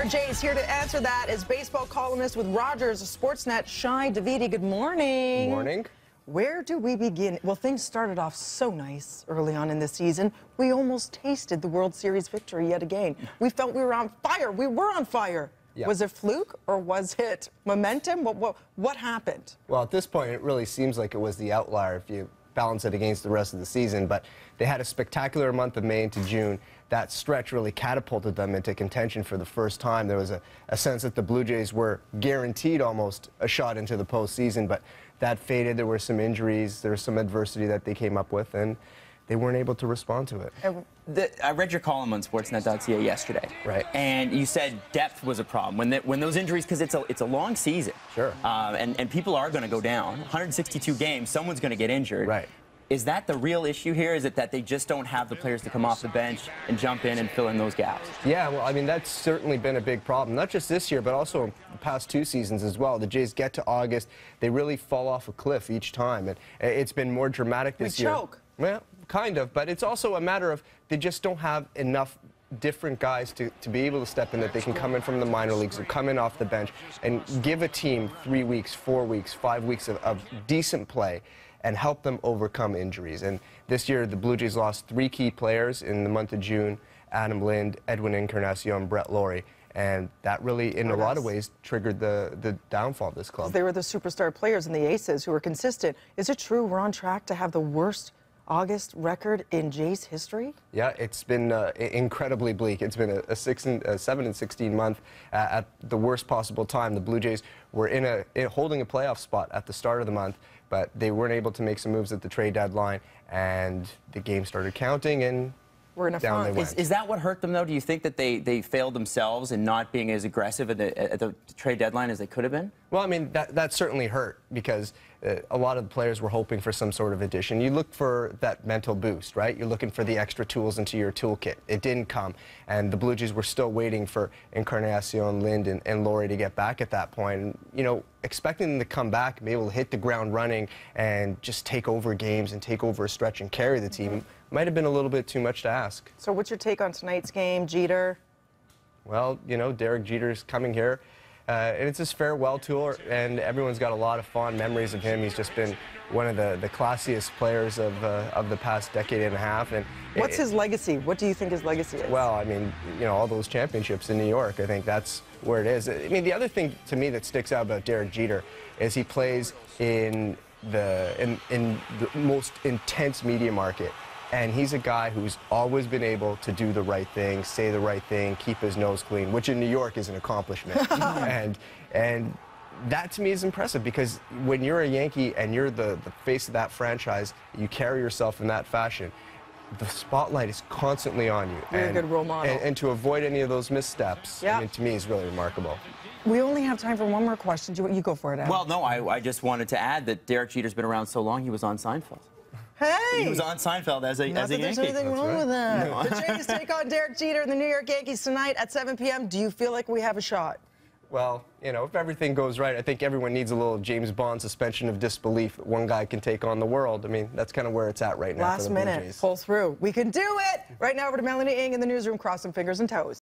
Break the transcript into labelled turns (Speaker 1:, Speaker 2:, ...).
Speaker 1: Jays here to answer that is baseball columnist with Rogers, Sportsnet, Shi Davidi. Good morning.
Speaker 2: Morning.
Speaker 1: Where do we begin? Well, things started off so nice early on in the season. We almost tasted the World Series victory yet again. We felt we were on fire. We were on fire. Yeah. Was it fluke or was it momentum? What happened?
Speaker 2: Well, at this point, it really seems like it was the outlier if you balance it against the rest of the season. But they had a spectacular month of May into June. That stretch really catapulted them into contention for the first time. There was a sense that the Blue Jays were guaranteed almost a shot into the postseason, but that faded. There were some injuries. There was some adversity that they came up with, and they weren't able to respond to it.
Speaker 3: I read your column on Sportsnet.ca yesterday.
Speaker 2: Right.
Speaker 3: And you said depth was a problem. When those injuries, because it's a long season.
Speaker 2: Sure.
Speaker 3: And people are going to go down. 162 games, someone's going to get injured.
Speaker 2: Right.
Speaker 3: Is that the real issue here? Is it that they just don't have the players to come off the bench and jump in and fill in those gaps?
Speaker 2: Yeah, well, I mean, that's certainly been a big problem, not just this year, but also in the past two seasons as well. The Jays get to August, they really fall off a cliff each time, and it's been more dramatic this year.
Speaker 1: We choke.
Speaker 2: Well, kind of, but it's also a matter of they just don't have enough different guys to be able to step in, that they can come in from the minor leagues or come in off the bench and give a team 3 weeks, 4 weeks, 5 weeks of decent play and help them overcome injuries. And this year, the Blue Jays lost 3 key players in the month of June: Adam Lind, Edwin Encarnacion, Brett Laurie. And that really, in a lot of ways, triggered the downfall of this club.
Speaker 1: They were the superstar players and the aces who were consistent. Is it true we're on track to have the worst August record in Jays history?
Speaker 2: Yeah, it's been incredibly bleak. It's been a 7-16 month at the worst possible time. The Blue Jays were holding a playoff spot at the start of the month, but they weren't able to make some moves at the trade deadline, and the game started counting, and
Speaker 1: we're in a
Speaker 2: down they went.
Speaker 3: Is that what hurt them, though? Do you think that they failed themselves in not being as aggressive at the trade deadline as they could have been?
Speaker 2: Well, I mean, that certainly hurt, because a lot of the players were hoping for some sort of addition. You look for that mental boost, right? You're looking for the extra tools into your toolkit. It didn't come, and the Blue Jays were still waiting for Encarnacion, Lind, and Laurie to get back at that point. And, you know, expecting them to come back and be able to hit the ground running and just take over games and take over a stretch and carry the team might have been a little bit too much to ask.
Speaker 1: So what's your take on tonight's game, Jeter?
Speaker 2: Well, you know, Derek Jeter's coming here. And it's his farewell tour, and everyone's got a lot of fond memories of him. He's just been one of the classiest players of the past decade and a half. And
Speaker 1: what's his legacy? What do you think his legacy is?
Speaker 2: Well, I mean, you know, all those championships in New York, I think that's where it is. I mean, the other thing to me that sticks out about Derek Jeter is he plays in the most intense media market. And he's a guy who's always been able to do the right thing, say the right thing, keep his nose clean, which in New York is an accomplishment. and that to me is impressive, because when you're a Yankee and you're the face of that franchise, you carry yourself in that fashion. The spotlight is constantly on you.
Speaker 1: You're a good role model.
Speaker 2: And to avoid any of those missteps,
Speaker 1: yeah,
Speaker 2: I mean, to me, is really remarkable.
Speaker 1: We only have time for one more question. You go for it, Adam.
Speaker 3: Well, no, I just wanted to add that Derek Jeter's been around so long, he was on Seinfeld.
Speaker 1: Hey!
Speaker 3: He was on Seinfeld as a Yankee.
Speaker 1: Not that there's anything wrong with that.
Speaker 3: No.
Speaker 1: The Jays take on Derek Jeter and the New York Yankees tonight at 7 p.m. Do you feel like we have a shot?
Speaker 2: Well, you know, if everything goes right, I think everyone needs a little James Bond suspension of disbelief that one guy can take on the world. I mean, that's kind of where it's at right now.
Speaker 1: Last minute, pull through. We can do it! Right now, over to Melanie Ng in the newsroom, crossing fingers and toes.